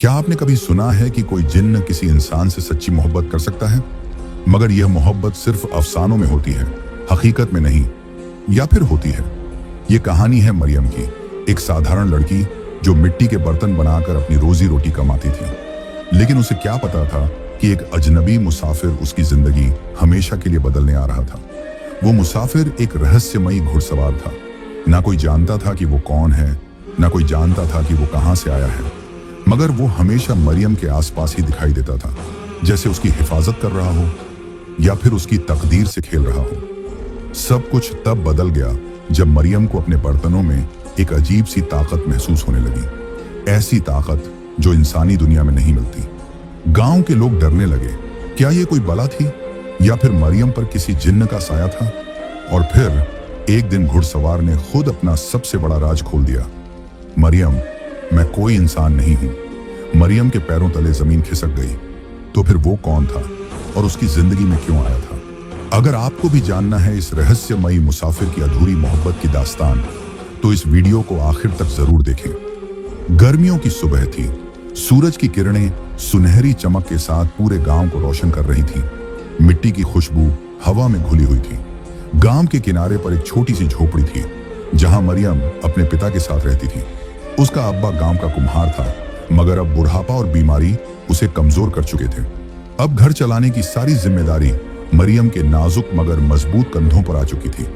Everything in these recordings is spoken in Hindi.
क्या आपने कभी सुना है कि कोई जिन्न किसी इंसान से सच्ची मोहब्बत कर सकता है, मगर यह मोहब्बत सिर्फ अफसानों में होती है, हकीकत में नहीं? या फिर होती है? ये कहानी है मरियम की, एक साधारण लड़की जो मिट्टी के बर्तन बनाकर अपनी रोजी रोटी कमाती थी। लेकिन उसे क्या पता था कि एक अजनबी मुसाफिर उसकी जिंदगी हमेशा के लिए बदलने आ रहा था। वो मुसाफिर एक रहस्यमयी घुड़सवार था। ना कोई जानता था कि वो कौन है, ना कोई जानता था कि वो कहां से आया है, मगर वो हमेशा मरियम के आसपास ही दिखाई देता था, जैसे उसकी हिफाजत कर रहा हो या फिर उसकी तकदीर से खेल रहा हो। सब कुछ तब बदल गया जब मरियम को अपने बर्तनों में एक अजीब सी ताकत महसूस होने लगी। ऐसी ताकत जो इंसानी दुनिया में नहीं मिलती। गांव के लोग डरने लगे। क्या ये कोई बला थी या फिर मरियम पर किसी जिन्न का साया था? और फिर एक दिन घुड़सवार ने खुद अपना सबसे बड़ा राज खोल दिया। मरियम, मैं कोई इंसान नहीं हूं। मरियम के पैरों तले जमीन खिसक गई। तो फिर वो कौन था और उसकी जिंदगी में क्यों आया था? अगर आपको भी जानना है इस रहस्यमयी मुसाफिर की अधूरी मोहब्बत की दास्तान, तो इस वीडियो को आखिर तक जरूर देखें। गर्मियों की सुबह थी। सूरज की किरणें सुनहरी चमक के साथ पूरे गांव को रोशन कर रही थी। मिट्टी की खुशबू हवा में घुली हुई थी। गांव के किनारे पर एक छोटी सी झोपड़ी थी, जहां मरियम अपने पिता के साथ रहती थी। उसका अब्बा गांव का कुम्हार था, मगर अब बुढ़ापा और बीमारी उसे कमजोर कर चुके थे। अब घर चलाने की सारी जिम्मेदारी मरियम के नाजुक मगर मजबूत कंधों पर आ चुकी थी।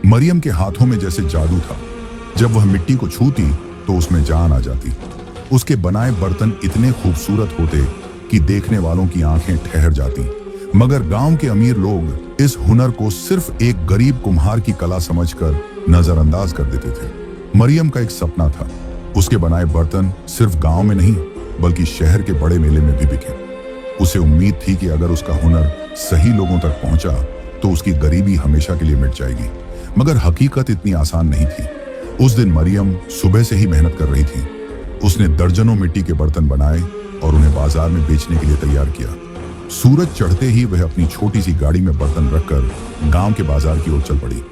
मरियम के हाथों में जैसे जादू था। जब वह मिट्टी को छूती तो उसमें जान आ जाती। उसके बनाए बर्तन इतने खूबसूरत होते कि देखने वालों की आंखें ठहर जाती। मगर गांव के अमीर लोग इस हुनर को सिर्फ एक गरीब कुम्हार की कला समझकर नजरअंदाज कर देते थे। मरियम का एक सपना था। उसके बनाए बर्तन सिर्फ गांव में नहीं, बल्कि शहर के बड़े मेले में भी बिके। उसे उम्मीद थी कि अगर उसका हुनर सही लोगों तक पहुंचा तो उसकी गरीबी हमेशा के लिए मिट जाएगी। मगर हकीकत इतनी आसान नहीं थी। उस दिन मरियम सुबह से ही मेहनत कर रही थी। उसने दर्जनों मिट्टी के बर्तन बनाए और उन्हें बाजार में बेचने के लिए तैयार किया। सूरज चढ़ते ही वह अपनी छोटी सी गाड़ी में बर्तन रखकर गांव के बाजार की ओर चल पड़ी।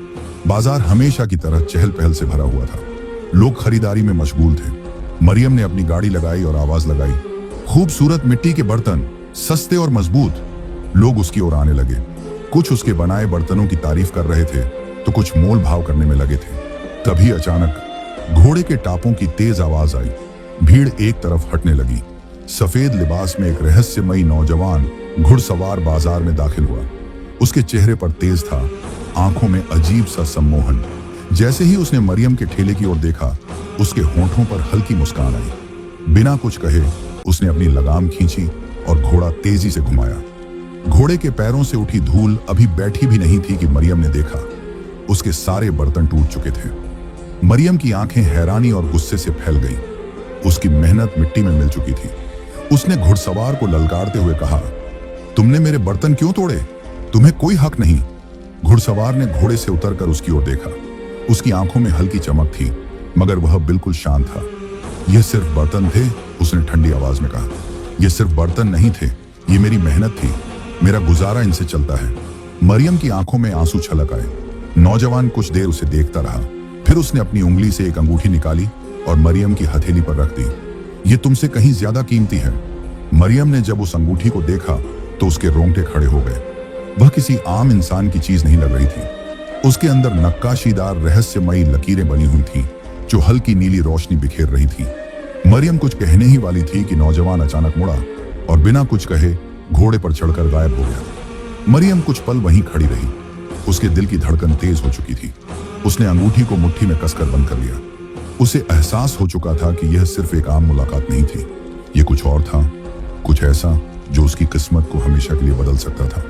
बाजार हमेशा की तरह चहल पहल से भरा हुआ था। लोग खरीदारी में मशगूल थे। मरियम ने अपनी गाड़ी लगाई और आवाज लगाई, खूबसूरत मिट्टी के बर्तन, सस्ते और मजबूत। लोग उसकी ओर आने लगे। कुछ उसके बनाए बर्तनों की तारीफ कर रहे थे तो कुछ मोल भाव करने में लगे थे। तभी अचानक घोड़े के टापों की तेज आवाज आई। भीड़ एक तरफ हटने लगी। सफेद लिबास में एक रहस्यमयी नौजवान घुड़सवार बाजार में दाखिल हुआ। उसके चेहरे पर तेज था, आंखों में अजीब सा सम्मोहन। जैसे ही उसने मरियम के ठेले की ओर देखा, उसके होंठों पर हल्की मुस्कान आई। बिना कुछ कहे उसने अपनी लगाम खींची और घोड़ा तेजी से घुमाया। घोड़े के पैरों से उठी धूल अभी बैठी भी नहीं थी कि मरियम ने देखा, उसके सारे बर्तन टूट चुके थे। मरियम की आंखें हैरानी और गुस्से से फैल गईं। उसकी मेहनत मिट्टी में मिल चुकी थी। उसने घुड़सवार को ललकारते हुए कहा, तुमने मेरे बर्तन क्यों तोड़े? तुम्हें कोई हक नहीं। घुड़सवार ने घोड़े से उतरकर उसकी ओर देखा। उसकी आंखों में हल्की चमक थी, मगर वह बिल्कुल शांत था। यह सिर्फ बर्तन थे, उसने ठंडी आवाज में कहा। यह सिर्फ बर्तन नहीं थे, ये मेरी मेहनत थी। मेरा गुजारा इनसे चलता है। मरियम की आंखों में आंसू छलक आए। नौजवान कुछ देर उसे देखता रहा। फिर उसने अपनी उंगली से एक अंगूठी निकाली और मरियम की हथेली पर रख दी। ये तुमसे कहीं ज्यादा कीमती है। मरियम ने जब उस अंगूठी को देखा तो उसके रोंगटे खड़े हो गए। वह किसी आम इंसान की चीज नहीं लग रही थी। उसके अंदर नक्काशीदार रहस्यमयी लकीरें बनी हुई थी, जो हल्की नीली रोशनी बिखेर रही थी। मरियम कुछ कहने ही वाली थी कि नौजवान अचानक मुड़ा और बिना कुछ कहे घोड़े पर चढ़कर गायब हो गया। मरियम कुछ पल वहीं खड़ी रही। उसके दिल की धड़कन तेज हो चुकी थी। उसने अंगूठी को मुट्ठी में कसकर बंद कर लिया। उसे एहसास हो चुका था कि यह सिर्फ एक आम मुलाकात नहीं थी। यह कुछ और था, कुछ ऐसा जो उसकी किस्मत को हमेशा के लिए बदल सकता था।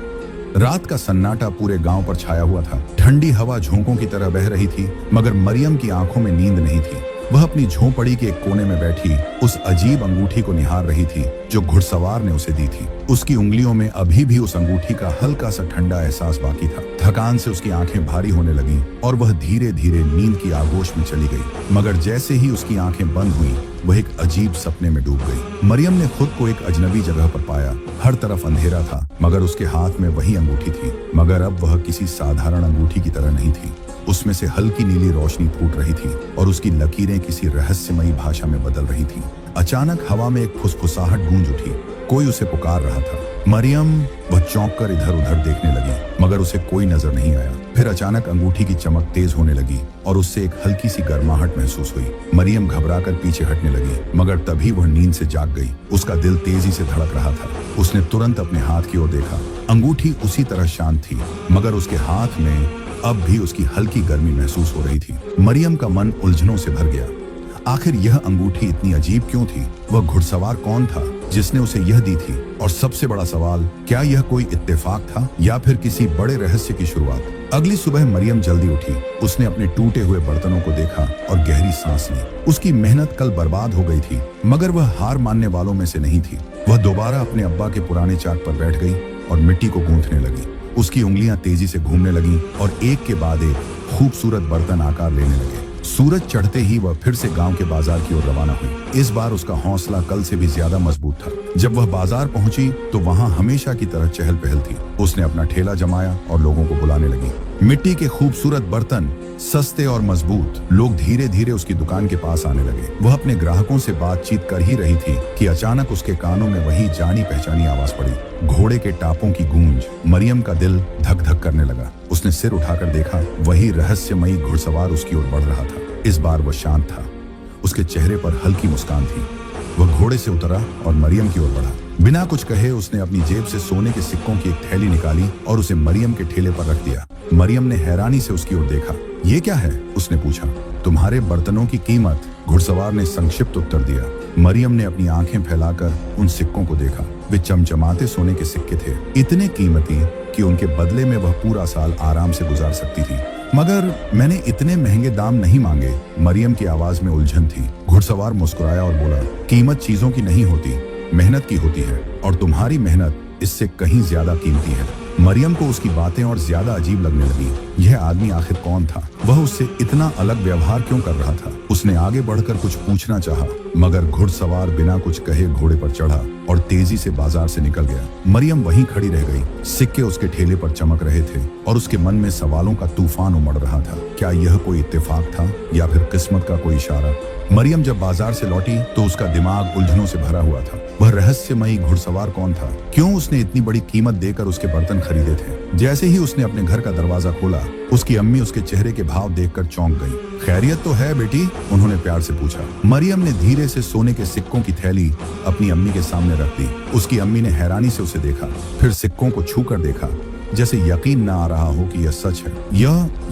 रात का सन्नाटा पूरे गांव पर छाया हुआ था। ठंडी हवा झोंकों की तरह बह रही थी, मगर मरियम की आंखों में नींद नहीं थी। वह अपनी झोंपड़ी के एक कोने में बैठी उस अजीब अंगूठी को निहार रही थी जो घुड़सवार ने उसे दी थी। उसकी उंगलियों में अभी भी उस अंगूठी का हल्का सा ठंडा एहसास बाकी था। थकान से उसकी आंखें भारी होने लगीं और वह धीरे धीरे नींद की आगोश में चली गई। मगर जैसे ही उसकी आंखें बंद हुई, वह एक अजीब सपने में डूब गई। मरियम ने खुद को एक अजनबी जगह पर पाया। हर तरफ अंधेरा था, मगर उसके हाथ में वही अंगूठी थी। मगर अब वह किसी साधारण अंगूठी की तरह नहीं थी। उसमें से हल्की नीली रोशनी फूट रही थी और उसकी लकीरें किसी रहस्यमयी भाषा में बदल रही थीं। अचानक हवा में एक फुसफुसाहट गूंज उठी। कोई उसे पुकार रहा था। मरियम वह चौंक कर इधर उधर देखने लगी, मगर उसे कोई नजर नहीं आया। फिर अचानक अंगूठी की चमक तेज होने लगी और उससे एक हल्की सी गर्माहट महसूस हुई। मरियम घबराकर पीछे हटने लगी, मगर तभी वह नींद से जाग गई। उसका दिल तेजी से धड़क रहा था। उसने तुरंत अपने हाथ की ओर देखा। अंगूठी उसी तरह शांत थी, मगर उसके हाथ में अब भी उसकी हल्की गर्मी महसूस हो रही थी। मरियम का मन उलझनों से भर गया। आखिर यह अंगूठी इतनी अजीब क्यों थी? वह घुड़सवार कौन था जिसने उसे यह दी थी? और सबसे बड़ा सवाल, क्या यह कोई इत्तेफाक था या फिर किसी बड़े रहस्य की शुरुआत? अगली सुबह मरियम जल्दी उठी। उसने अपने टूटे हुए बर्तनों को देखा और गहरी सांस ली। उसकी मेहनत कल बर्बाद हो गई थी, मगर वह हार मानने वालों में से नहीं थी। वह दोबारा अपने अब्बा के पुराने चाक पर बैठ गई और मिट्टी को गूंथने लगी। उसकी उंगलियां तेजी से घूमने लगीं और एक के बाद एक खूबसूरत बर्तन आकार लेने लगे। सूरज चढ़ते ही वह फिर से गांव के बाजार की ओर रवाना हुई। इस बार उसका हौसला कल से भी ज्यादा मजबूत था। जब वह बाजार पहुंची तो वहां हमेशा की तरह चहल पहल थी। उसने अपना ठेला जमाया और लोगों को बुलाने लगी। मिट्टी के खूबसूरत बर्तन, सस्ते और मजबूत। लोग धीरे धीरे उसकी दुकान के पास आने लगे। वह अपने ग्राहकों से बातचीत कर ही रही थी कि अचानक उसके कानों में वही जानी पहचानी आवाज पड़ी, घोड़े के टापों की गूंज। मरियम का दिल धक धक करने लगा। उसने सिर उठाकर देखा, वही रहस्यमयी घुड़सवार उसकी ओर बढ़ रहा था। इस बार वह शांत था। उसके चेहरे पर हल्की मुस्कान थी। वह घोड़े से उतरा और मरियम की ओर बढ़ा। बिना कुछ कहे उसने अपनी जेब से सोने के सिक्कों की एक थैली निकाली और उसे मरियम के ठेले पर रख दिया। मरियम ने हैरानी से उसकी ओर देखा। ये क्या है? उसने पूछा। तुम्हारे बर्तनों की कीमत, घुड़सवार ने संक्षिप्त उत्तर दिया। मरियम ने अपनी आंखें फैलाकर उन सिक्कों को देखा। वे चमचमाते सोने के सिक्के थे, इतने कीमती कि उनके बदले में वह पूरा साल आराम से गुजार सकती थी। मगर मैंने इतने महंगे दाम नहीं मांगे। मरियम की आवाज में उलझन थी। घुड़सवार मुस्कुराया और बोला, कीमत चीजों की नहीं होती, मेहनत की होती है, और तुम्हारी मेहनत इससे कहीं ज्यादा कीमती है। मरियम को उसकी बातें और ज्यादा अजीब लगने लगी। यह आदमी आखिर कौन था? वह उससे इतना अलग व्यवहार क्यों कर रहा था? उसने आगे बढ़कर कुछ पूछना चाहा, मगर घुड़सवार बिना कुछ कहे घोड़े पर चढ़ा और तेजी से बाजार से निकल गया। मरियम वहीं खड़ी रह गई। सिक्के उसके ठेले पर चमक रहे थे और उसके मन में सवालों का तूफान उमड़ रहा था। क्या यह कोई इत्तेफाक था या फिर किस्मत का कोई इशारा? मरियम जब बाजार से लौटी तो उसका दिमाग उलझनों से भरा हुआ था। वह रहस्यमयी घुड़सवार कौन था? क्यों उसने इतनी बड़ी कीमत देकर उसके बर्तन खरीदे थे? जैसे ही उसने अपने घर का दरवाजा खोला, उसकी अम्मी उसके चेहरे के भाव देखकर चौंक गई। खैरियत तो है बेटी? उन्होंने प्यार से पूछा। मरियम ने धीरे से सोने के सिक्कों की थैली अपनी अम्मी के सामने रख दी। उसकी अम्मी ने हैरानी से उसे देखा, फिर सिक्कों को छू कर देखा, जैसे यकीन न आ रहा हो कि यह सच है।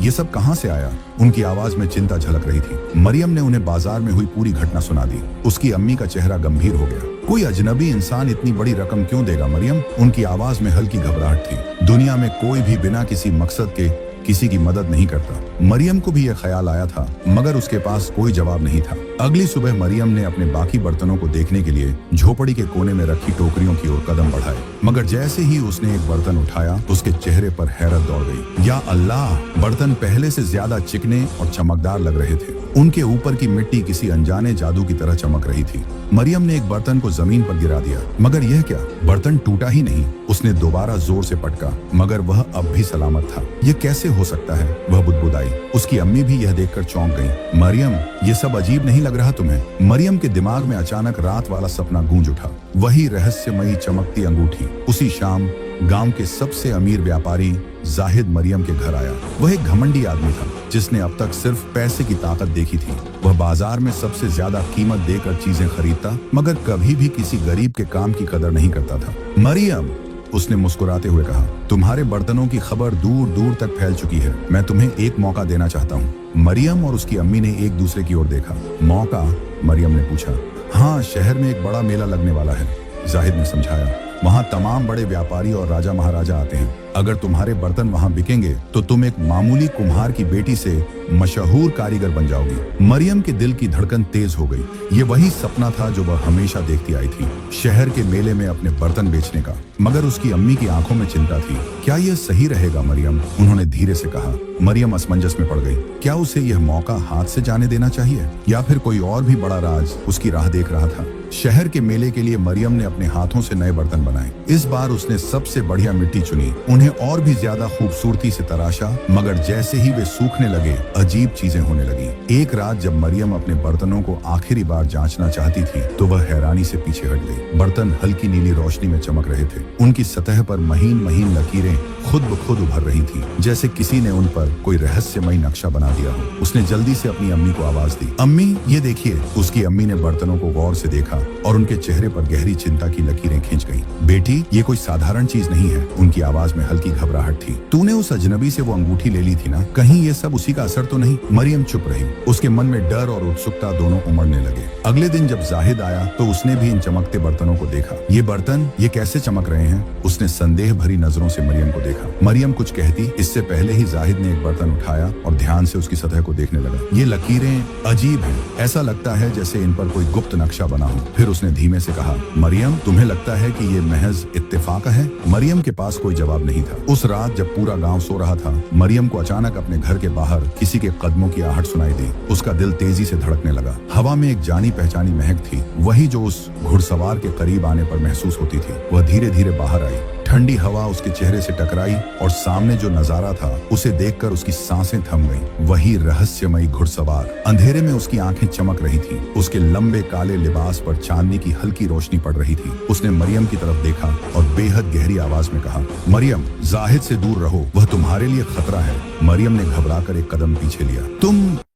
ये सब कहां से आया? उनकी आवाज में चिंता झलक रही थी। मरियम ने उन्हें बाजार में हुई पूरी घटना सुना दी। उसकी अम्मी का चेहरा गंभीर हो गया। कोई अजनबी इंसान इतनी बड़ी रकम क्यों देगा मरियम? उनकी आवाज में हल्की घबराहट थी। दुनिया में कोई भी बिना किसी मकसद के किसी की मदद नहीं करता। मरियम को भी यह ख्याल आया था, मगर उसके पास कोई जवाब नहीं था। अगली सुबह मरियम ने अपने बाकी बर्तनों को देखने के लिए झोपड़ी के कोने में रखी टोकरियों की ओर कदम बढ़ाए, मगर जैसे ही उसने एक बर्तन उठाया, उसके चेहरे पर हैरत दौड़ गई। या अल्लाह! बर्तन पहले से ज्यादा चिकने और चमकदार लग रहे थे। उनके ऊपर की मिट्टी किसी अनजाने जादू की तरह चमक रही थी। मरियम ने एक बर्तन को जमीन पर गिरा दिया, मगर यह क्या? बर्तन टूटा ही नहीं। उसने दोबारा जोर से पटका, मगर वह अब भी सलामत था। यह कैसे हो सकता है? वह बुदबुदाई। उसकी अम्मी भी यह देखकर चौंक गई। मरियम, ये सब अजीब नहीं लग रहा तुम्हें? मरियम के दिमाग में अचानक रात वाला सपना गूंज उठा। वही रहस्यमयी चमकती अंगूठी। उसी शाम गांव के सबसे अमीर व्यापारी जाहिद मरियम के घर आया। वह एक घमंडी आदमी था जिसने अब तक सिर्फ पैसे की ताकत देखी थी। वह बाजार में सबसे ज्यादा कीमत देकर चीजें खरीदता, मगर कभी भी किसी गरीब के काम की कदर नहीं करता था। मरियम, उसने मुस्कुराते हुए कहा, तुम्हारे बर्तनों की खबर दूर दूर तक फैल चुकी है। मैं तुम्हें एक मौका देना चाहता हूँ। मरियम और उसकी अम्मी ने एक दूसरे की ओर देखा। मौका? मरियम ने पूछा। हाँ, शहर में एक बड़ा मेला लगने वाला है, जाहिद ने समझाया। वहाँ तमाम बड़े व्यापारी और राजा महाराजा आते हैं। अगर तुम्हारे बर्तन वहाँ बिकेंगे तो तुम एक मामूली कुम्हार की बेटी से मशहूर कारीगर बन जाओगी। मरियम के दिल की धड़कन तेज हो गई। ये वही सपना था जो वह हमेशा देखती आई थी, शहर के मेले में अपने बर्तन बेचने का। मगर उसकी अम्मी की आंखों में चिंता थी। क्या यह सही रहेगा मरियम? उन्होंने धीरे से कहा। मरियम असमंजस में पड़ गई। क्या उसे यह मौका हाथ से जाने देना चाहिए या फिर कोई और भी बड़ा राज उसकी राह देख रहा था? शहर के मेले के लिए मरियम ने अपने हाथों से नए बर्तन बनाए। इस बार उसने सबसे बढ़िया मिट्टी चुनी, उन्हें और भी ज्यादा खूबसूरती से तराशा, मगर जैसे ही वे सूखने लगे अजीब चीजें होने लगी। एक रात जब मरियम अपने बर्तनों को आखिरी बार जांचना चाहती थी तो वह हैरानी से पीछे हट गई। बर्तन हल्की नीली रोशनी में चमक रहे थे। उनकी सतह पर महीन महीन लकीरें खुद ब खुद उभर रही थी, जैसे किसी ने उन पर कोई रहस्यमय नक्शा बना दिया हो। उसने जल्दी से अपनी अम्मी को आवाज दी, अम्मी ये देखिए। उसकी अम्मी ने बर्तनों को गौर से देखा और उनके चेहरे पर गहरी चिंता की लकीरें खींच गईं। बेटी, ये कोई साधारण चीज नहीं है। उनकी आवाज में हल्की घबराहट थी। तूने उस अजनबी से वो अंगूठी ले ली थी ना, कहीं ये सब उसी का असर तो नहीं? मरियम चुप रही। उसके मन में डर और उत्सुकता दोनों उमड़ने लगे। अगले दिन जब जाहिद आया तो उसने भी इन चमकते बर्तनों को देखा। ये बर्तन ये कैसे चमक रहे हैं? उसने संदेह भरी नजरों से मरियम को देखा। मरियम कुछ कहती इससे पहले ही जाहिद ने एक बर्तन उठाया और ध्यान से उसकी सतह को देखने लगा। ये लकीरें अजीब हैं, ऐसा लगता है जैसे इन पर कोई गुप्त नक्शा बना हो। फिर उसने धीमे से कहा, मरियम तुम्हें लगता है कि ये महज इत्तेफाक है? मरियम के पास कोई जवाब नहीं था। उस रात जब पूरा गांव सो रहा था, मरियम को अचानक अपने घर के बाहर किसी के कदमों की आहट सुनाई दी। उसका दिल तेजी से धड़कने लगा। हवा में एक जानी पहचानी महक थी, वही जो उस घुड़सवार के करीब आने पर महसूस होती थी। वह धीरे धीरे बाहर आई। ठंडी हवा उसके चेहरे से टकराई और सामने जो नजारा था उसे देखकर उसकी सांसें थम गईं। वही रहस्यमयी घुड़सवार। अंधेरे में उसकी आंखें चमक रही थीं। उसके लंबे काले लिबास पर चांदनी की हल्की रोशनी पड़ रही थी। उसने मरियम की तरफ देखा और बेहद गहरी आवाज में कहा, मरियम जाहिद से दूर रहो, वह तुम्हारे लिए खतरा है। मरियम ने घबराकर एक कदम पीछे लिया।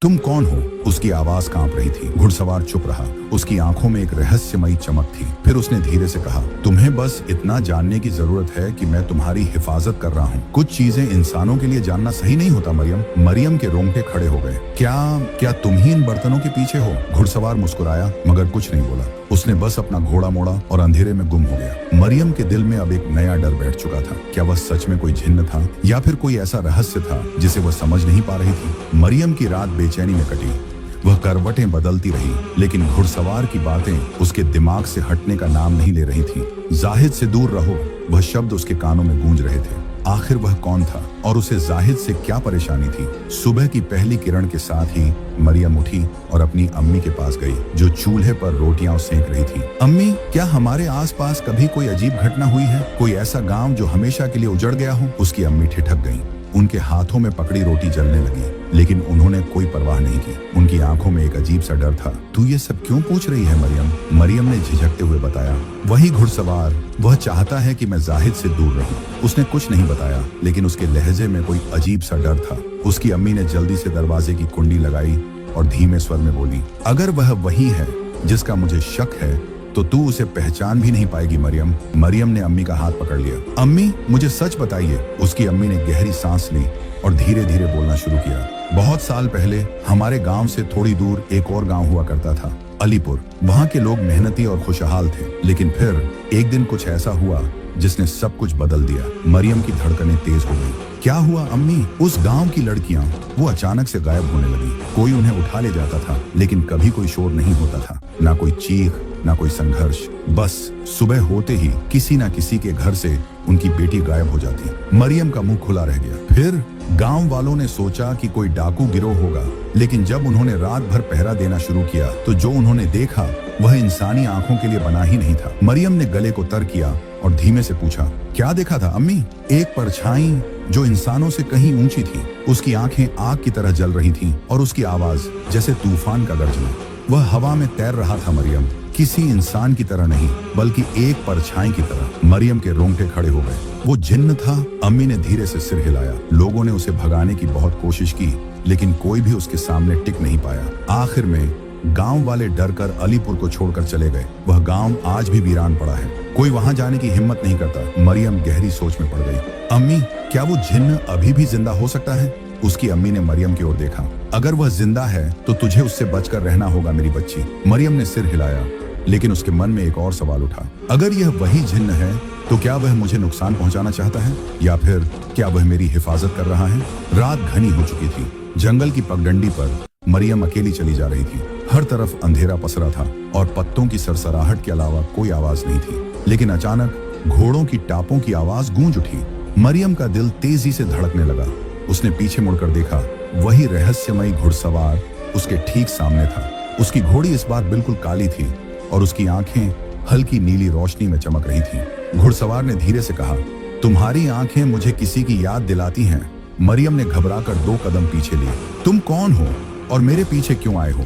तुम कौन हो? उसकी आवाज कांप रही थी। घुड़सवार चुप रहा। उसकी आंखों में एक रहस्यमयी चमक थी। फिर उसने धीरे से कहा, तुम्हें बस इतना जानने की जरूरत है कि मैं तुम्हारी हिफाजत कर रहा हूँ। कुछ चीजें इंसानों के लिए जानना सही नहीं होता मरियम। मरियम के रोंगटे खड़े हो गए। क्या तुम ही इन बर्तनों के पीछे हो? घुड़सवार मुस्कुराया मगर कुछ नहीं बोला। उसने बस अपना घोड़ा मोड़ा और अंधेरे में गुम हो गया। मरियम के दिल में अब एक नया डर बैठ चुका था। क्या वह सच में कोई जिन्न था या फिर कोई ऐसा रहस्य था जिसे वह समझ नहीं पा रही थी? मरियम की रात बेचैनी में कटी। वह करवटें बदलती रही, लेकिन घुड़सवार की बातें उसके दिमाग से हटने का नाम नहीं ले रही थी। जाहिद से दूर रहो, वह शब्द उसके कानों में गूंज रहे थे। आखिर वह कौन था और उसे जाहिद से क्या परेशानी थी? सुबह की पहली किरण के साथ ही मरियम उठी और अपनी अम्मी के पास गई, जो चूल्हे पर रोटियां सेंक रही थी। अम्मी, क्या हमारे आसपास कभी कोई अजीब घटना हुई है? कोई ऐसा गांव जो हमेशा के लिए उजड़ गया हो? उसकी अम्मी ठिठक गईं। उनके हाथों में पकड़ी रोटी जलने लगी, लेकिन उन्होंने कोई परवाह नहीं की। उनकी आंखों में एक अजीब सा डर था। तू ये सब क्यों पूछ रही है मरियम? मरियम ने झिझकते हुए बताया, वही घुड़सवार, वह चाहता है कि मैं जाहिद से दूर रहूं। उसने कुछ नहीं बताया, लेकिन उसके लहजे में कोई अजीब सा डर था। उसकी अम्मी ने जल्दी से दरवाजे की कुंडी लगाई और धीमे स्वर में बोली, अगर वह वही है जिसका मुझे शक है तो तू उसे पहचान भी नहीं पाएगी मरियम। मरियम ने अम्मी का हाथ पकड़ लिया। अम्मी, मुझे सच बताइए। उसकी अम्मी ने गहरी सांस ली और धीरे धीरे बोलना शुरू किया। बहुत साल पहले हमारे गांव से थोड़ी दूर एक और गांव हुआ करता था, अलीपुर। वहाँ के लोग मेहनती और खुशहाल थे, लेकिन फिर एक दिन कुछ ऐसा हुआ जिसने सब कुछ बदल दिया। मरियम की धड़कनें तेज हो गई। क्या हुआ अम्मी? उस गांव की लड़कियां वो अचानक से गायब होने लगी। कोई उन्हें उठा ले जाता था, लेकिन कभी कोई शोर नहीं होता था, ना कोई चीख, ना कोई संघर्ष। बस सुबह होते ही किसी ना किसी के घर से उनकी बेटी गायब हो जाती। मरियम का मुंह खुला रह गया। फिर गांव वालों ने सोचा कि कोई डाकू गिरोह होगा, लेकिन जब उन्होंने रात भर पहरा देना शुरू किया तो जो उन्होंने देखा वह इंसानी आंखों के लिए बना ही नहीं था। मरियम ने गले को तर किया और धीमे से पूछा, क्या देखा था अम्मी? एक परछाई जो इंसानों से कहीं ऊंची थी। उसकी आंखें आग की तरह जल रही थीं और उसकी आवाज जैसे तूफान का गर्जना। वह हवा में तैर रहा था मरियम, किसी इंसान की तरह नहीं, बल्कि एक परछाई की तरह। मरियम के रोंगटे खड़े हो गए। वो जिन्न था? अम्मी ने धीरे से सिर हिलाया। लोगों ने उसे भगाने की बहुत कोशिश की, लेकिन कोई भी उसके सामने टिक नहीं पाया। आखिर में गांव वाले डरकर अलीपुर को छोड़कर चले गए। वह गांव आज भी वीरान पड़ा है, कोई वहां जाने की हिम्मत नहीं करता। मरियम गहरी सोच में पड़ गई। अम्मी, क्या वो जिन्न अभी भी जिंदा हो सकता है? उसकी अम्मी ने मरियम की ओर देखा। अगर वह जिंदा है तो तुझे उससे बचकर रहना होगा मेरी बच्ची। मरियम ने सिर हिलाया, लेकिन उसके मन में एक और सवाल उठा। अगर यह वही जिन्न है तो क्या वह मुझे नुकसान पहुंचाना चाहता है, या फिर क्या वह मेरी हिफाजत कर रहा है? रात घनी हो चुकी थी। जंगल की पगडंडी पर मरियम अकेली चली जा रही थी। हर तरफ अंधेरा पसरा था और पत्तों की सरसराहट के अलावा कोई आवाज नहीं थी। लेकिन अचानक घोड़ों की टापों की आवाज गूंज उठी। मरियम का दिल तेजी से धड़कने लगा। उसने पीछे मुड़कर देखा। वही रहस्यमयी घुड़सवार उसके ठीक सामने था। उसकी घोड़ी इस बार बिल्कुल काली थी और उसकी आंखें हल्की नीली रोशनी में चमक रही थीं। घुड़सवार ने धीरे से कहा, तुम्हारी आंखें मुझे किसी की याद दिलाती हैं। मरियम ने घबराकर 2 कदम पीछे लिए। तुम कौन हो और मेरे पीछे क्यों आए हो?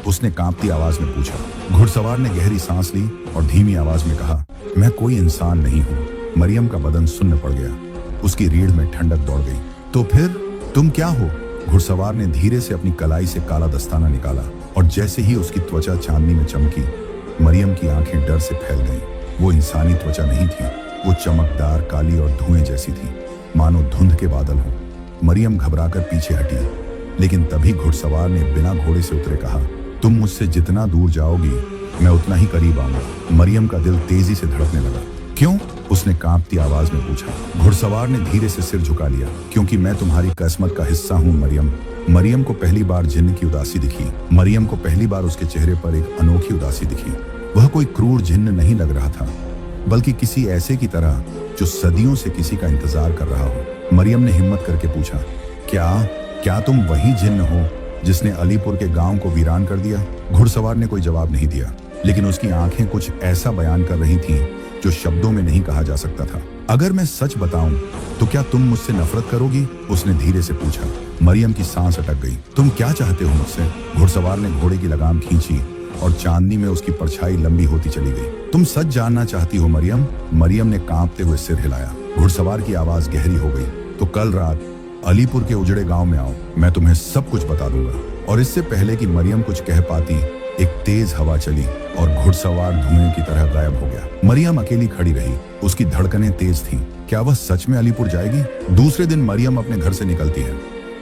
उसने कांपती आवाज में पूछा। घुड़सवार ने गहरी सांस ली और धीमी आवाज में कहा, मैं कोई इंसान नहीं हूँ। मरियम का बदन सुन्न पड़ गया। उसकी रीढ़ में ठंडक दौड़ गई। तो फिर तुम क्या हो? घुड़सवार ने धीरे से अपनी कलाई से काला दस्ताना निकाला और जैसे ही उसकी त्वचा चांदनी में चमकी, मरियम की आंखें डर से फैल गईं। वो इंसानी त्वचा नहीं थी, वो चमकदार, काली और धुएं जैसी थी, मानो धुंध के बादल हों। मरियम घबराकर पीछे हटी, लेकिन तभी घुड़सवार ने बिना घोड़े से उतरे कहा, तुम मुझसे जितना दूर जाओगी मैं उतना ही करीब आऊंगा। मरियम का दिल तेजी से धड़कने लगा। क्यों? उसने कांपती आवाज में पूछा। घुड़सवार ने धीरे से सिर झुका लिया। क्योंकि मैं तुम्हारी किस्मत का हिस्सा हूँ मरियम। मरियम को पहली बार जिन्न की उदासी दिखी। मरियम को पहली बार उसके चेहरे पर एक अनोखी उदासी दिखी। वह कोई क्रूर जिन्न नहीं लग रहा था, बल्कि किसी ऐसे की तरह जो सदियों से किसी का इंतजार कर रहा हो। मरियम ने हिम्मत करके पूछा, क्या तुम वही जिन्न हो जिसने अलीपुर के गांव को वीरान कर दिया? घुड़सवार ने कोई जवाब नहीं दिया, लेकिन उसकी आंखें कुछ ऐसा बयान कर रही थीं जो शब्दों में नहीं कहा जा सकता था। अगर मैं सच बताऊं तो क्या तुम मुझसे नफरत करोगी? उसने धीरे से पूछा। मरियम की सांस अटक गई। तुम क्या चाहते हो मुझसे? घुड़सवार ने घोड़े की लगाम खींची और चांदनी में उसकी परछाई लंबी होती चली गई। तुम सच जानना चाहती हो मरियम? मरियम ने कांपते हुए सिर हिलाया। घुड़सवार की आवाज गहरी हो गई। तो कल रात अलीपुर के उजड़े गांव में आओ, मैं तुम्हें सब कुछ बता दूंगा। और इससे पहले कि मरियम कुछ कह पाती, एक तेज हवा चली और घुड़सवार धुएं की तरह गायब हो गया। मरियम अकेली खड़ी रही। उसकी धड़कनें तेज थीं। क्या वह सच में अलीपुर जाएगी? दूसरे दिन मरियम अपने घर से निकलती है।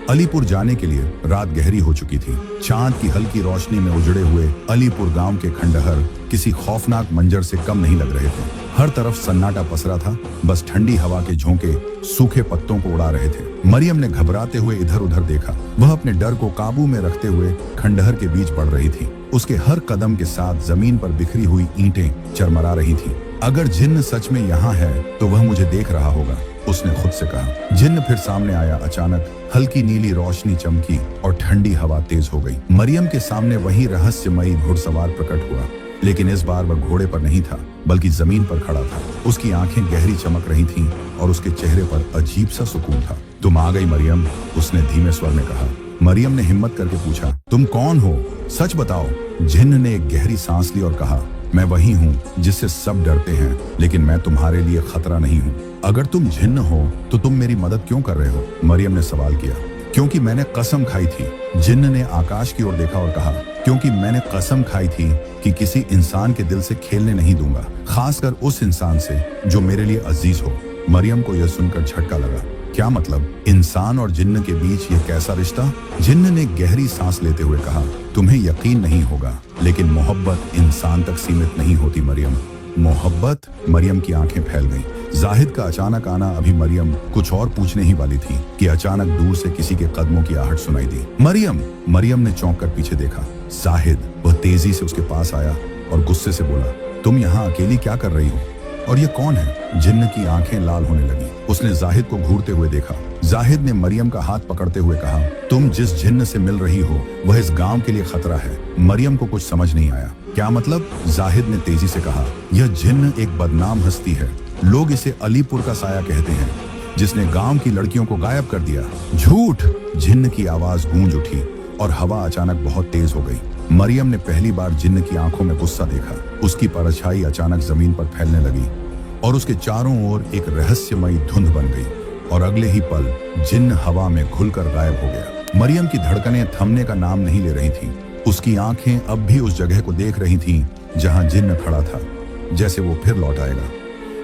अलीपुर जाने के लिए रात गहरी हो चुकी थी। चांद की हल्की रोशनी में उजड़े हुए अलीपुर गांव के खंडहर किसी खौफनाक मंजर से कम नहीं लग रहे थे। हर तरफ सन्नाटा पसरा था, बस ठंडी हवा के झोंके सूखे पत्तों को उड़ा रहे थे। मरियम ने घबराते हुए इधर उधर देखा। वह अपने डर को काबू में रखते हुए खंडहर के बीच बढ़ रही थी। उसके हर कदम के साथ जमीन पर बिखरी हुई ईंटें चरमरा रही थीं। अगर जिन्न सच में यहाँ है तो वह मुझे देख रहा होगा, उसने खुद से कहा। जिन्न फिर सामने आया। अचानक हल्की नीली रोशनी चमकी और ठंडी हवा तेज हो गई। मरियम के सामने वही रहस्यमयी घुड़सवार प्रकट हुआ, लेकिन इस बार वह घोड़े पर नहीं था, बल्कि जमीन पर खड़ा था। उसकी आंखें गहरी चमक रही थीं और उसके चेहरे पर अजीब सा सुकून था। तुम आ गई मरियम, उसने धीमे स्वर में कहा। मरियम ने हिम्मत करके पूछा, तुम कौन हो? सच बताओ। जिन्न ने एक गहरी सांस ली और कहा, मैं वही हूँ जिससे सब डरते हैं, लेकिन मैं तुम्हारे लिए खतरा नहीं हूँ। अगर तुम जिन्न हो तो तुम मेरी मदद क्यों कर रहे हो? मरियम ने सवाल किया। क्योंकि मैंने कसम खाई थी। जिन्न ने आकाश की ओर देखा और कहा, क्योंकि मैंने कसम खाई थी कि किसी इंसान के दिल से खेलने नहीं दूंगा, खासकर उस इंसान से जो मेरे लिए अजीज हो। मरियम को यह सुनकर झटका लगा। क्या मतलब? इंसान और जिन्न के बीच यह कैसा रिश्ता? जिन्न ने गहरी सांस लेते हुए कहा, तुम्हें यकीन नहीं होगा, लेकिन मोहब्बत इंसान तक सीमित नहीं होती मरियम। मोहब्बत? मरियम की आंखें फैल गईं। जाहिद का अचानक आना। अभी मरियम कुछ और पूछने ही वाली थी कि अचानक दूर से किसी के कदमों की आहट सुनाई दी। मरियम ने चौंक कर पीछे देखा। जाहिद। वह तेजी से उसके पास आया और गुस्से से बोला, तुम यहाँ अकेली क्या कर रही हो? और ये कौन है? जिन्न की आंखें लाल होने लगी। उसने जाहिद को घूरते हुए देखा। जाहिद ने मरियम का हाथ पकड़ते हुए कहा, तुम जिस जिन्न से मिल रही हो वह इस गांव के लिए खतरा है। मरियम को कुछ समझ नहीं आया। क्या मतलब? जाहिद ने तेजी से कहा, यह जिन्न एक बदनाम हस्ती है। लोग इसे अलीपुर का साया कहते हैं, जिसने गांव की लड़कियों को गायब कर दिया। झूठ! जिन्न की आवाज गूंज उठी और हवा अचानक बहुत तेज हो गई। मरियम ने पहली बार जिन्न की आंखों में गुस्सा देखा। उसकी परछाई अचानक जमीन पर फैलने लगी और उसके चारों ओर एक रहस्यमयी धुंध बन गई और अगले ही पल जिन्न हवा में घुलकर गायब हो गया। मरियम की धड़कनें थमने का नाम नहीं ले रही थीं। उसकी आंखें अब भी उस जगह को देख रही थीं जहां जिन्न खड़ा था, जैसे वो फिर लौट आएगा।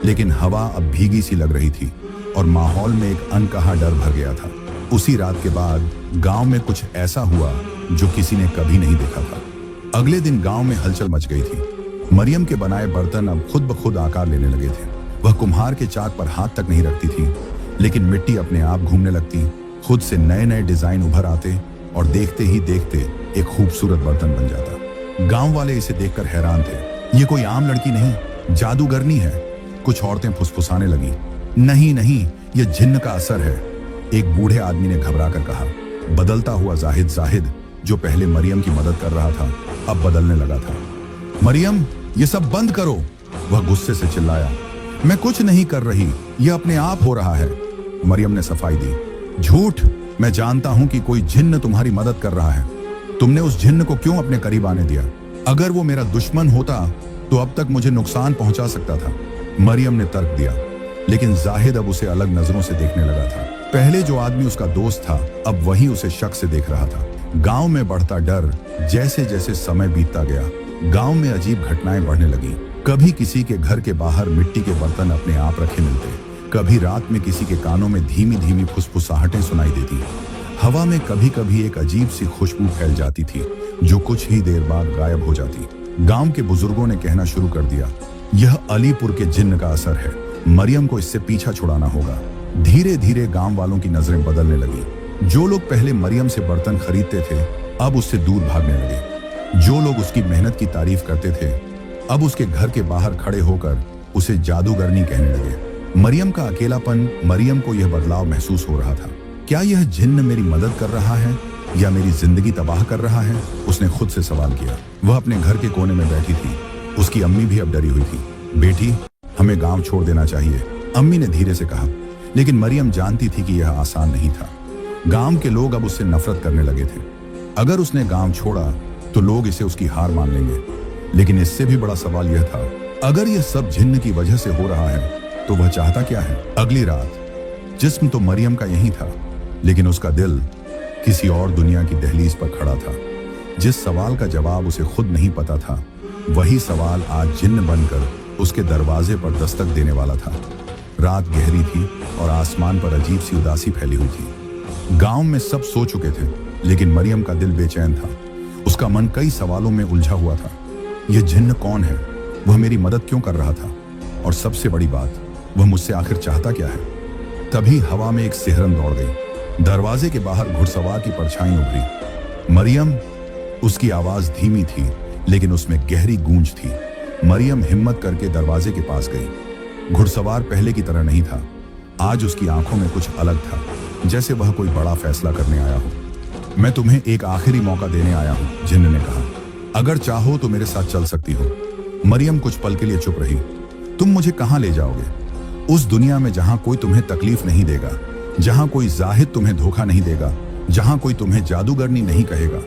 लेकिन हवा अब भीगी सी लग रही थी और माहौल में एक अनकहा डर भर गया था। उसी रात के बाद गांव में कुछ ऐसा हुआ जो किसी ने कभी नहीं देखा था। अगले दिन गांव में हलचल मच गई थी। मरियम के बनाए बर्तन अब खुद ब खुद आकार लेने लगे थे। वह कुम्हार के चाक पर हाथ तक नहीं रखती थी, लेकिन मिट्टी अपने आप घूमने लगती। खुद से नए नए डिजाइन उभर आते और देखते ही देखते एक खूबसूरत बर्तन बन जाता। गांव वाले इसे देखकर हैरान थे। ये कोई आम लड़की नहीं, जादूगरनी है। कुछ औरतें फुसफुसाने लगीं, नहीं नहीं, यह जिन्न का असर है। एक बूढ़े आदमी ने घबरा कर कहा। बदलता हुआ जाहिद, जो पहले मरियम की मदद कर रहा था, अब बदलने लगा था। मरियम, ये सब बंद करो, वह गुस्से से चिल्लाया। मैं कुछ नहीं कर रही, यह अपने आप हो रहा है। मरियम ने सफाई दी। झूठ। मैं जानता हूं कि कोई जिन्न तुम्हारी मदद कर रहा है। तुमने उस जिन्न को क्यों अपने करीब आने दिया? अगर वो मेरा दुश्मन होता तो अब तक मुझे नुकसान पहुंचा सकता था। मरियम ने तर्क दिया, लेकिन जाहिद अब उसे अलग नजरों से देखने लगा था। पहले जो आदमी उसका दोस्त था, अब वही उसे शक से देख रहा था। गांव में बढ़ता डर जैसे जैसे समय बीतता गया, गांव में अजीब घटनाएं बढ़ने लगी। कभी किसी के घर के बाहर मिट्टी के बर्तन अपने आप रखे मिलते, कभी रात में किसी के कानों में धीमी धीमी फुसफुसाहटें सुनाई देती। हवा में कभी कभी एक अजीब सी खुशबू फैल जाती थी जो कुछ ही देर बाद गायब हो जाती। गांव के बुजुर्गों ने कहना शुरू कर दिया, यह अलीपुर के जिन्न का असर है। मरियम को इससे पीछा छुड़ाना होगा। धीरे धीरे गांव वालों की नजरें बदलने लगी। जो लोग पहले मरियम से बर्तन खरीदते थे, अब उससे दूर भागने लगे। जो लोग उसकी मेहनत की तारीफ करते थे, अब उसके घर के बाहर खड़े होकर उसे जादूगरनी कहने लगे। मरियम का अकेलापन, मरियम को यह बदलाव महसूस हो रहा था। क्या यह जिन्न मेरी मदद कर रहा है या मेरी जिंदगी तबाह कर रहा है? उसने खुद से सवाल किया। वह अपने घर के कोने में बैठी थी। उसकी अम्मी भी अब डरी हुई थी। बेटी, हमें गांव छोड़ देना चाहिए, अम्मी ने धीरे से कहा। लेकिन मरियम जानती थी कि यह आसान नहीं था। गांव के लोग अब उससे नफरत करने लगे थे। अगर उसने गांव छोड़ा तो लोग इसे उसकी हार मान लेंगे। लेकिन इससे भी बड़ा सवाल यह था, अगर यह सब जिन्न की वजह से हो रहा है तो वह चाहता क्या है? अगली रात जिस्म तो मरियम का यही था, लेकिन उसका दिल किसी और दुनिया की दहलीज पर खड़ा था। जिस सवाल का जवाब उसे खुद नहीं पता था, वही सवाल आज जिन्न बनकर उसके दरवाजे पर दस्तक देने वाला था। रात गहरी थी और आसमान पर अजीब सी उदासी फैली हुई थी। गांव में सब सो चुके थे, लेकिन मरियम का दिल बेचैन था। उसका मन कई सवालों में उलझा हुआ था। यह जिन्न कौन है? वह मेरी मदद क्यों कर रहा था? और सबसे बड़ी बात, वह मुझसे आखिर चाहता क्या है? तभी हवा में एक सिहरन दौड़ गई। दरवाजे के बाहर घुड़सवार की परछाई उभरी। मरियम। उसकी आवाज धीमी थी, लेकिन उसमें गहरी गूंज थी। मरियम हिम्मत करके दरवाजे के पास गई। घुड़सवार पहले की तरह नहीं था। आज उसकी आंखों में कुछ अलग था, जैसे वह कोई बड़ा फैसला करने आया हो। मैं तुम्हें एक आखिरी मौका देने आया हूं, जिन्न ने कहा। अगर चाहो तो मेरे साथ चल सकती हो। मरियम कुछ पल के लिए चुप रही। तुम मुझे कहां ले जाओगे? उस दुनिया में जहां कोई तुम्हें तकलीफ नहीं देगा, जहां कोई जाहिद तुम्हें धोखा नहीं देगा, जहां कोई तुम्हें जादूगरनी नहीं कहेगा।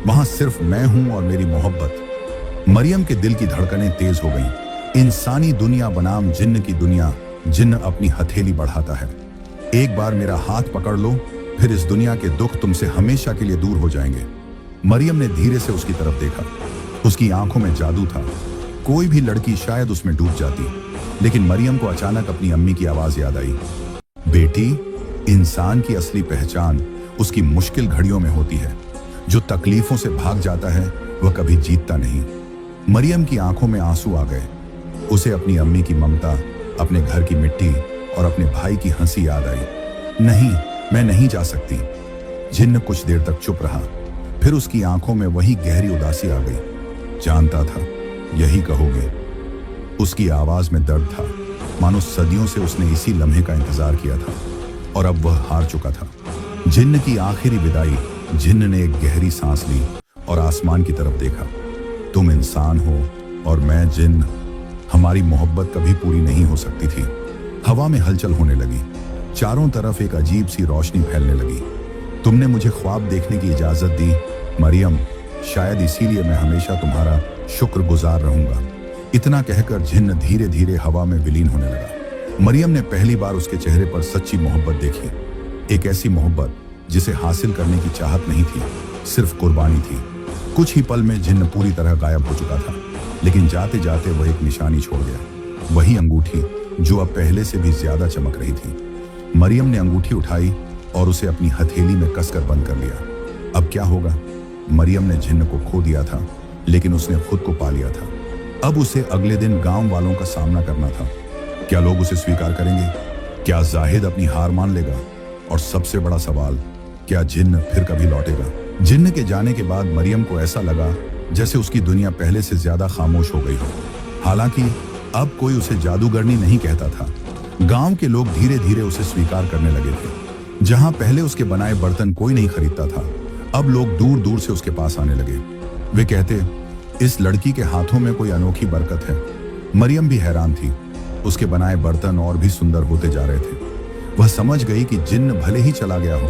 वहां सिर्फ मैं हूं और मेरी मोहब्बत। मरियम के दिल की धड़कनें तेज हो गईं। इंसानी दुनिया बनाम जिन्न की दुनिया। जिन्न अपनी हथेली बढ़ाता है। एक बार मेरा हाथ पकड़ लो, फिर इस दुनिया के दुख तुमसे हमेशा के लिए दूर हो जाएंगे। मरियम ने धीरे से उसकी तरफ देखा। उसकी आंखों में जादू था। कोई भी लड़की शायद उसमें डूब जाती, लेकिन मरियम को अचानक अपनी अम्मी की आवाज याद आई। बेटी, इंसान की असली पहचान उसकी मुश्किल घड़ियों में होती है। जो तकलीफों से भाग जाता है वह कभी जीतता नहीं। मरियम की आंखों में आंसू आ गए। उसे अपनी अम्मी की ममता, अपने घर की मिट्टी और अपने भाई की हंसी याद आई। नहीं, मैं नहीं जा सकती। जिन्न कुछ देर तक चुप रहा, फिर उसकी आंखों में वही गहरी उदासी आ गई। जानता था यही कहोगे। उसकी आवाज में दर्द था, मानो सदियों से उसने इसी लम्हे का इंतजार किया था और अब वह हार चुका था। जिन्न की आखिरी विदाई। जिन्न ने एक गहरी सांस ली और आसमान की तरफ देखा। तुम इंसान हो और मैं जिन्न। हमारी मोहब्बत कभी पूरी नहीं हो सकती थी। हवा में हलचल होने लगी। चारों तरफ एक अजीब सी रोशनी फैलने लगी। तुमने मुझे ख्वाब देखने की इजाजत दी मरियम, शायद इसीलिए मैं हमेशा तुम्हारा शुक्रगुजार रहूंगा। इतना कहकर जिन्न धीरे धीरे हवा में विलीन होने लगा। मरियम ने पहली बार उसके चेहरे पर सच्ची मोहब्बत देखी। एक ऐसी मोहब्बत जिसे हासिल करने की चाहत नहीं थी, सिर्फ कुर्बानी थी। कुछ ही पल में जिन्न पूरी तरह गायब हो चुका था, लेकिन जाते जाते वह एक निशानी छोड़ गया। वही अंगूठी जो अब पहले से भी ज्यादा चमक रही थी। मरियम ने अंगूठी उठाई और उसे अपनी हथेली में कसकर बंद कर लिया। अब क्या होगा? मरियम ने जिन्न को खो दिया था, लेकिन उसने खुद को पा लिया था। अब उसे अगले दिन गांव वालों का सामना करना था। क्या लोग उसे स्वीकार करेंगे? क्या जाहिद अपनी हार मान लेगा? और सबसे बड़ा सवाल, क्या जिन्न फिर कभी लौटेगा? जिन्न के जाने के बाद मरियम को ऐसा लगा जैसे उसकी दुनिया पहले से ज्यादा खामोश हो गई हो। हालांकि अब कोई उसे जादूगरनी नहीं कहता था। गांव के लोग धीरे धीरे उसे स्वीकार करने लगे थे। जहां पहले उसके बनाए बर्तन कोई नहीं खरीदता था, अब लोग दूर दूर से उसके पास आने लगे। वे कहते, इस लड़की के हाथों में कोई अनोखी बरकत है। मरियम भी हैरान थी। उसके बनाए बर्तन और भी सुंदर होते जा रहे थे। वह समझ गई कि जिन्न भले ही चला गया हो,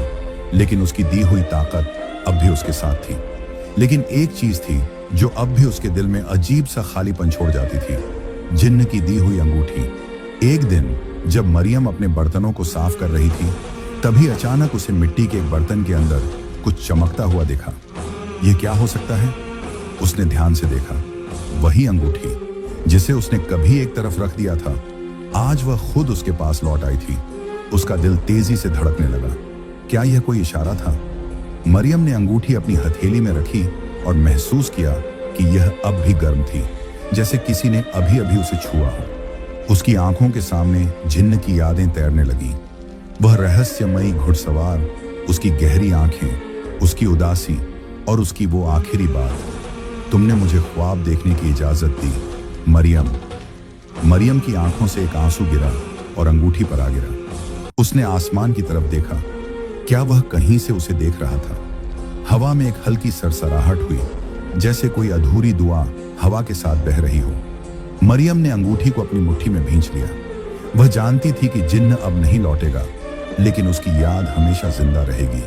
लेकिन उसकी दी हुई ताकत अब भी उसके साथ थी। लेकिन एक चीज थी जो अब भी उसके दिल में अजीब सा खालीपन छोड़ जाती थी, जिन्न की दी हुई अंगूठी। एक दिन जब मरियम अपने बर्तनों को साफ कर रही थी, तभी अचानक उसे मिट्टी के एक बर्तन के अंदर कुछ चमकता हुआ दिखा। यह क्या हो सकता है? उसने ध्यान से देखा। वही अंगूठी जिसे उसने कभी एक तरफ रख दिया था, आज वह खुद उसके पास लौट आई थी। उसका दिल तेजी से धड़कने लगा। क्या यह कोई इशारा था? मरियम ने अंगूठी अपनी हथेली में रखी और महसूस किया कि यह अब भी गर्म थी, जैसे किसी ने अभी अभी उसे छुआ हो। उसकी आंखों के सामने जिन्न की यादें तैरने लगी। वह रहस्यमयी घुड़सवार, उसकी गहरी आंखें, उसकी उदासी और उसकी वो आखिरी बात, तुमने मुझे ख्वाब देखने की इजाजत दी मरियम। मरियम की आंखों से एक आंसू गिरा और अंगूठी पर आ गिरा। उसने आसमान की तरफ देखा। क्या वह कहीं से उसे देख रहा था? हवा में एक हल्की सरसराहट हुई, जैसे कोई अधूरी दुआ हवा के साथ बह रही हो। मरियम ने अंगूठी को अपनी मुट्ठी में भींच लिया। वह जानती थी कि जिन्न अब नहीं लौटेगा, लेकिन उसकी याद हमेशा जिंदा रहेगी,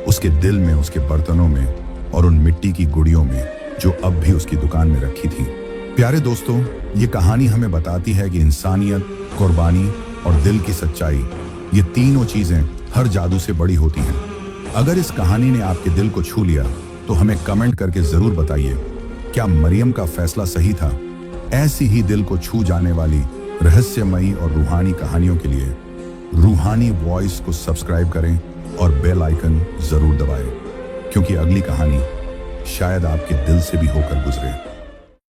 उसके दिल में, उसके बर्तनों में और उन मिट्टी की गुड़ियों में जो अब भी उसकी दुकान में रखी थी। प्यारे दोस्तों, ये कहानी हमें बताती है कि इंसानियत, कुर्बानी और दिल की सच्चाई, ये तीनों चीजें हर जादू से बड़ी होती हैं। अगर इस कहानी ने आपके दिल को छू लिया तो हमें कमेंट करके जरूर बताइए, क्या मरियम का फैसला सही था? ऐसी ही दिल को छू जाने वाली रहस्यमयी और रूहानी कहानियों के लिए रूहानी वॉइस को सब्सक्राइब करें और बेल आइकन जरूर दबाएं, क्योंकि अगली कहानी शायद आपके दिल से भी होकर गुजरे।